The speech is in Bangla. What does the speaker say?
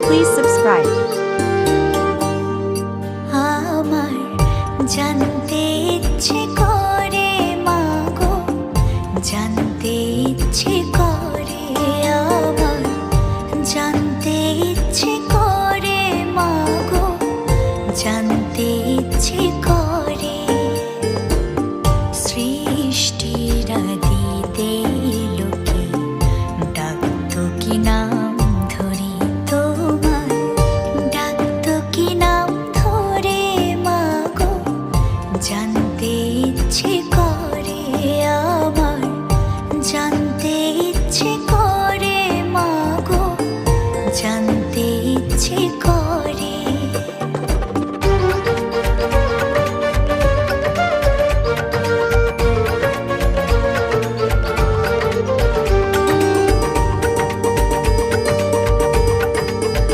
Please subscribe. আমার জানতে ইচ্ছে করে মাগো, জানতে ইচ্ছে করে আমার, জানতে ইচ্ছে করে মাগো, জানতে ইচ্ছে করে সৃষ্টির আদিতে লোকে ডাকতো কি নাম ধরে তোমার, ডাকতো কি নাম ধরে মাগো, জানতে ইচ্ছে করে আমার, জানতে ইচ্ছে করে মাগো, জানতে ইচ্ছে করে।